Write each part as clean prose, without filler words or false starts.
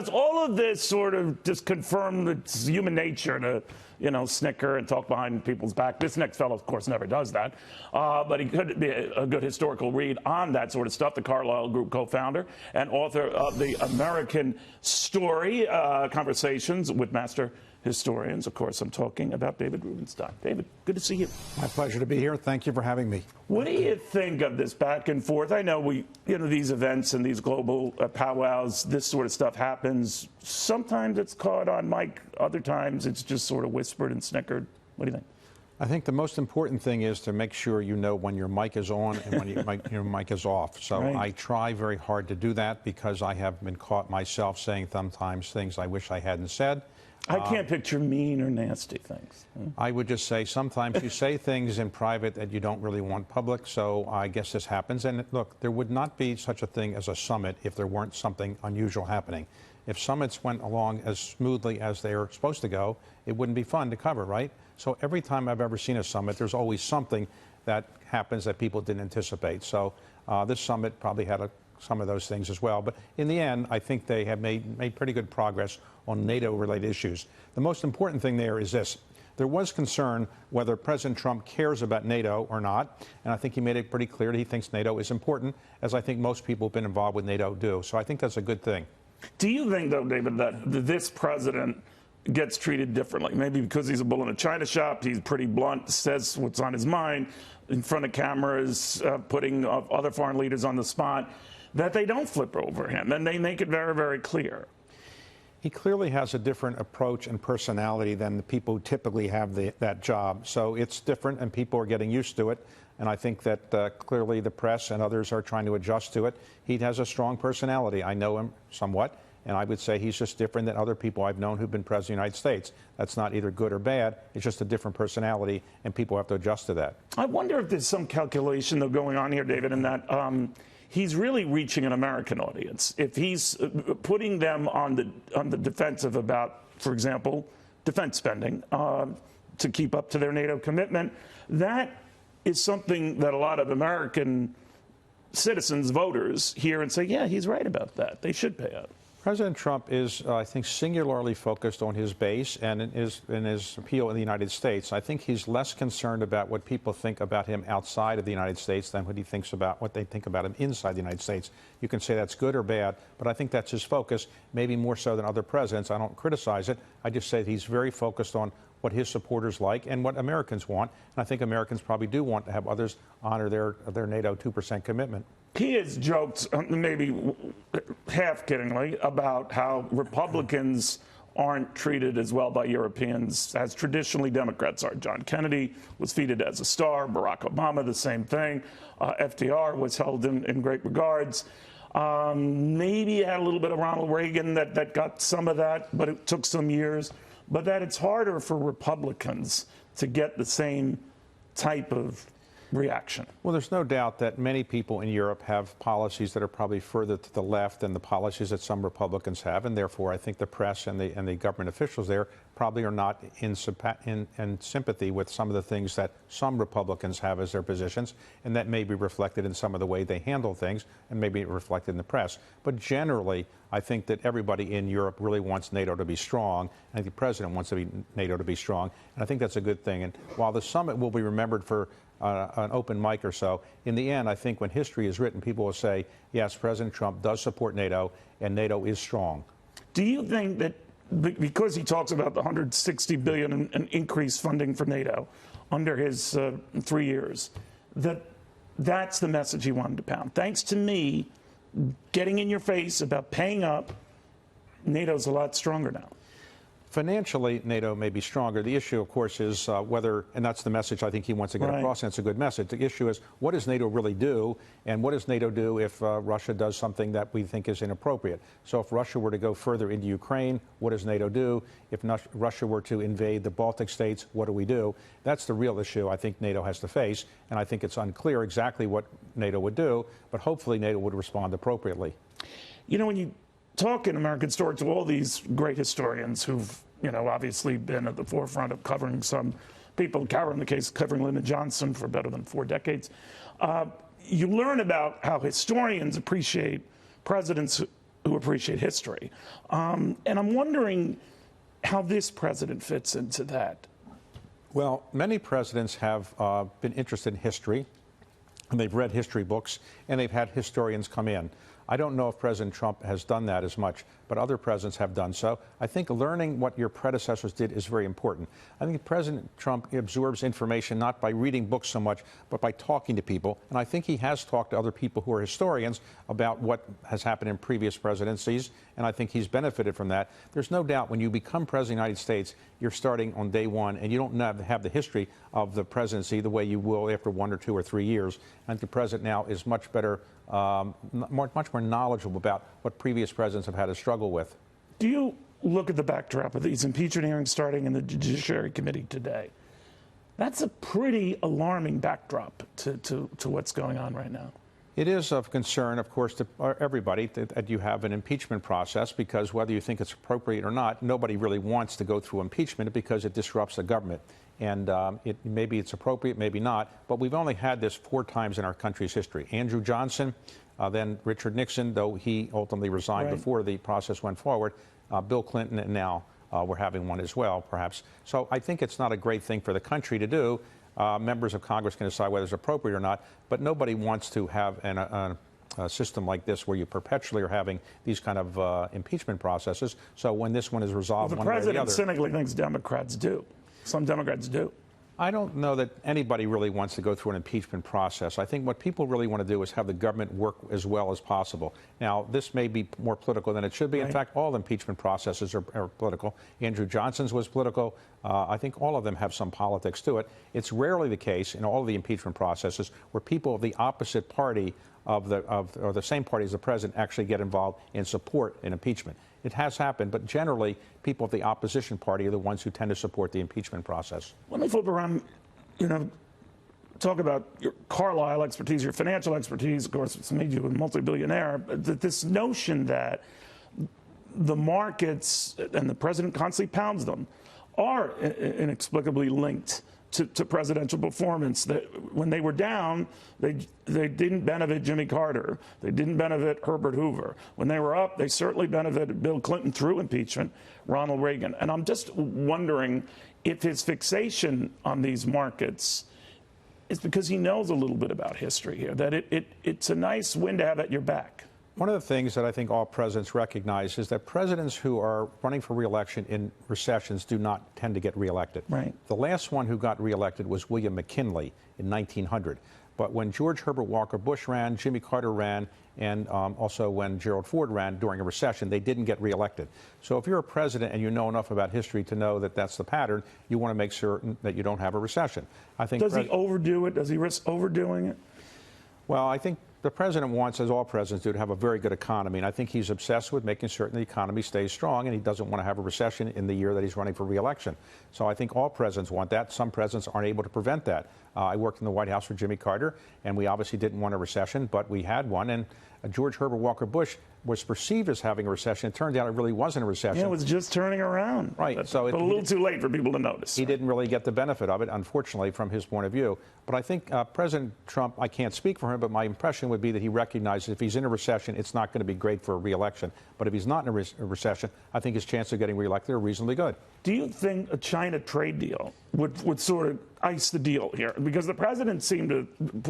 does all of this sort of just confirm it's human nature to, snicker and talk behind people's back? This next fellow, of course, never does that. But he could be a good historical read on that sort of stuff. The Carlyle Group co-founder and author of the American Story, Conversations with Master Historians. Of course, I'm talking about David Rubenstein. David, good to see you. My pleasure to be here. Thank you for having me. What do you think of this back and forth? I know these events and these global powwows, this sort of stuff happens. Sometimes it's caught on mic. Other times it's just sort of whispered and snickered. What do you think? I think the most important thing is to make sure you know when your mic is on and when your mic is off. So right. I try very hard to do that because I have been caught myself saying sometimes things I wish I hadn't said. I can't picture mean or nasty things. I would just say sometimes you say things in private that you don't really want public, so I guess this happens. And look, there would not be such a thing as a summit if there weren't something unusual happening. If summits went along as smoothly as they are supposed to go, it wouldn't be fun to cover, right? So every time I've ever seen a summit, there's always something that happens that people didn't anticipate. So this summit probably had some of those things as well. But in the end, I think they have made pretty good progress on NATO-related issues. The most important thing there is this. There was concern whether President Trump cares about NATO or not, and I think he made it pretty clear that he thinks NATO is important, as I think most people who've been involved with NATO do. So I think that's a good thing. Do you think, though, David, that this president gets treated differently? Maybe because he's a bull in a china shop, he's pretty blunt, says what's on his mind in front of cameras, putting other foreign leaders on the spot, that they don't flip over him, and they make it very, very clear. He clearly has a different approach and personality than the people who typically have that job. So it's different, and people are getting used to it. And I think that clearly the press and others are trying to adjust to it. He has a strong personality. I know him somewhat, and I would say he's just different than other people I've known who've been president of the United States. That's not either good or bad. It's just a different personality, and people have to adjust to that. I wonder if there's some calculation, though, going on here, David, in that he's really reaching an American audience. If he's putting them on the defensive about, for example, defense spending to keep up to their NATO commitment, that is something that a lot of American citizens, voters, hear and say, yeah, he's right about that. They should pay up. President Trump is, I think, singularly focused on his base and in his appeal in the United States. I think he's less concerned about what people think about him outside of the United States than what they think about him inside the United States. You can say that's good or bad, but I think that's his focus, maybe more so than other presidents. I don't criticize it. I just say he's very focused on what his supporters like and what Americans want. And I think Americans probably do want to have others honor their NATO 2% commitment. He has joked, maybe half-kiddingly, about how Republicans aren't treated as well by Europeans as traditionally Democrats are. John Kennedy was feted as a star. Barack Obama, the same thing. FDR was held in great regards. Maybe had a little bit of Ronald Reagan that got some of that, but it took some years. But that it's harder for Republicans to get the same type of reaction. Well, there's no doubt that many people in Europe have policies that are probably further to the left than the policies that some Republicans have, and therefore I think the press and the government officials there probably are not in sympathy with some of the things that some Republicans have as their positions, and that may be reflected in some of the way they handle things and maybe reflected in the press. But generally, I think that everybody in Europe really wants NATO to be strong. I think the president wants NATO to be strong, and I think that's a good thing. And while the summit will be remembered for an open mic or so, in the end, I think when history is written, people will say, yes, President Trump does support NATO, and NATO is strong. Do you think that because he talks about the $160 billion in increased funding for NATO under his 3 years, that's the message he wanted to pound? Thanks to me getting in your face about paying up, NATO's a lot stronger now. Financially, NATO may be stronger. The issue, of course, is whether, and that's the message I think he wants to get across, and it's a good message. The issue is, what does NATO really do, and what does NATO do if Russia does something that we think is inappropriate? So if Russia were to go further into Ukraine, what does NATO do? If Russia were to invade the Baltic states, what do we do? That's the real issue I think NATO has to face, and I think it's unclear exactly what NATO would do, but hopefully NATO would respond appropriately. You know, when you talk in American Story to all these great historians who've, obviously been at the forefront of covering some people, Carol in the case, covering Lyndon Johnson for better than 4 decades, you learn about how historians appreciate presidents who appreciate history. And I'm wondering how this president fits into that. Well, many presidents have been interested in history, and they've read history books, and they've had historians come in. I don't know if President Trump has done that as much, but other presidents have done so. I think learning what your predecessors did is very important. I think President Trump absorbs information not by reading books so much, but by talking to people. And I think he has talked to other people who are historians about what has happened in previous presidencies, and I think he's benefited from that. There's no doubt when you become President of the United States, you're starting on day one, and you don't have the history of the presidency the way you will after 1 or 2 or 3 years. I think the president now is much better, much more knowledgeable about what previous presidents have had to struggle with. Do you look at the backdrop of these impeachment hearings starting in the Judiciary Committee today? That's a pretty alarming backdrop to what's going on right now. It is of concern, of course, to everybody that you have an impeachment process, because whether you think it's appropriate or not, nobody really wants to go through impeachment because it disrupts the government. And maybe it's appropriate, maybe not, but we've only had this 4 times in our country's history. Andrew Johnson, then Richard Nixon, though he ultimately resigned before the process went forward, Bill Clinton, and now we're having one as well, perhaps. So I think it's not a great thing for the country to do. Members of Congress can decide whether it's appropriate or not, but nobody wants to have a system like this where you perpetually are having these kind of impeachment processes. So when this one is resolved one way or the other. The president cynically thinks Democrats do. Some Democrats do. I don't know that anybody really wants to go through an impeachment process. I think what people really want to do is have the government work as well as possible. Now, this may be more political than it should be. In fact, all impeachment processes are political. Andrew Johnson's was political. I think all of them have some politics to it. It's rarely the case in all of the impeachment processes where people of the opposite party or the same party as the president actually get involved and support an impeachment. It has happened, but generally, people of the opposition party are the ones who tend to support the impeachment process. Let me flip around, talk about your Carlyle expertise, your financial expertise. Of course, it's made you a multi-billionaire. But this notion that the markets, and the president constantly pounds them, are inexplicably linked to presidential performance. That when they were down, they didn't benefit Jimmy Carter. They didn't benefit Herbert Hoover. When they were up, they certainly benefited Bill Clinton through impeachment, Ronald Reagan. And I'm just wondering if his fixation on these markets is because he knows a little bit about history here, that it's a nice win to have at your back. One of the things that I think all presidents recognize is that presidents who are running for re-election in recessions do not tend to get re-elected. Right. The last one who got re-elected was William McKinley in 1900. But when George Herbert Walker Bush ran, Jimmy Carter ran, and also when Gerald Ford ran during a recession, they didn't get re-elected. So if you're a president and you know enough about history to know that that's the pattern, you want to make certain that you don't have a recession. I think. Does he overdo it? Does he risk overdoing it? Well, I think the president wants, as all presidents do, to have a very good economy. And I think he's obsessed with making certain the economy stays strong, and he doesn't want to have a recession in the year that he's running for re-election. So I think all presidents want that. Some presidents aren't able to prevent that. I worked in the White House for Jimmy Carter, and we obviously didn't want a recession, but we had one. And George Herbert Walker Bush was perceived as having a recession. It turned out it really wasn't a recession. Yeah, it was just turning around. Right. But a little too late for people to notice. He didn't really get the benefit of it, unfortunately, from his point of view. But I think President Trump, I can't speak for him, but my impression would be that he recognizes if he's in a recession, it's not going to be great for a re-election. But if he's not in a recession, I think his chances of getting re-elected are reasonably good. Do you think a China trade deal would sort of ice the deal here? Because the president seemed to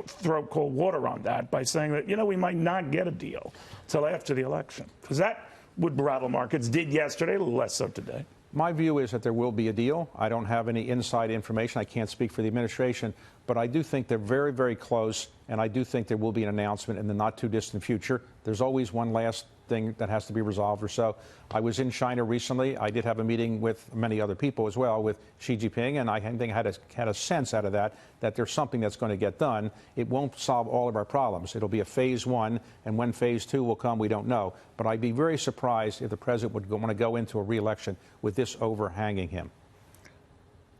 throw cold water on that by saying that, we might not get a deal until after the election. Because that would rattle markets. Did yesterday, a little less so today. My view is that there will be a deal. I don't have any inside information. I can't speak for the administration. But I do think they're very, very close. And I do think there will be an announcement in the not too distant future. There's always one last thing that has to be resolved or so. I was in China recently. I did have a meeting with many other people as well, with Xi Jinping, and I think I had a sense out of that there's something that's going to get done. It won't solve all of our problems. It'll be a phase 1, and when phase 2 will come, we don't know. But I'd be very surprised if the president would want to go into a re-election with this overhanging him.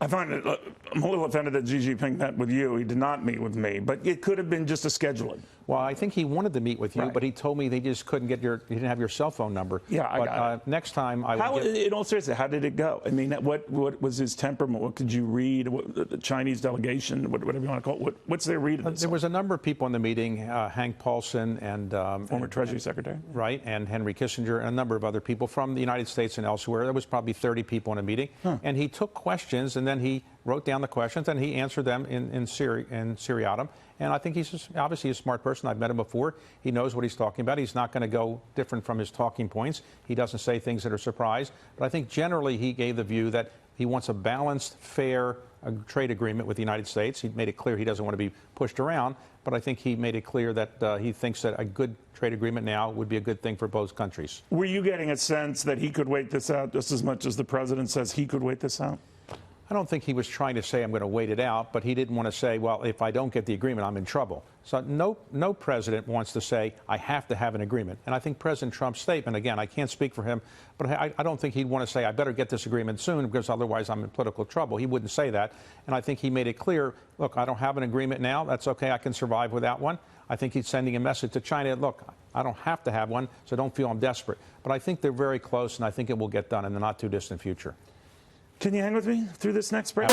I find it, I'm a little offended that Xi Jinping met with you. He did not meet with me, but it could have been just a scheduling. Well, I think he wanted to meet with you, Right. but he told me they just couldn't get he didn't have your cell phone number. Yeah, I but, got it. Next time I How, will get... in all seriousness, how did it go? I mean, what was his temperament? What could you read? The Chinese delegation, whatever you want to call it. What's their read of this? There was a number of people in the meeting, Hank Paulson and... Former Treasury Secretary. Right, and Henry Kissinger and a number of other people from the United States and elsewhere. There was probably 30 people in a meeting. And he took questions, and then he wrote down the questions, and he answered them in seriatim. And I think he's obviously a smart person. I've met him before. He knows what he's talking about. He's not going to go different from his talking points. He doesn't say things that are surprise. But I think generally he gave the view that he wants a balanced, fair trade agreement with the United States. He made it clear he doesn't want to be pushed around. But I think he made it clear that he thinks that a good trade agreement now would be a good thing for both countries. Were you getting a sense that he could wait this out just as much as the president says he could wait this out? I don't think he was trying to say I'm going to wait it out, but he didn't want to say, well, if I don't get the agreement, I'm in trouble. So no president wants to say, I have to have an agreement. And I think President Trump's statement, again, I can't speak for him, but I don't think he'd want to say, I better get this agreement soon because otherwise I'm in political trouble. He wouldn't say that. And I think he made it clear, look, I don't have an agreement now. That's okay. I can survive without one. I think he's sending a message to China, look, I don't have to have one, so don't feel I'm desperate. But I think they're very close, and I think it will get done in the not too distant future. Can you hang with me through this next break?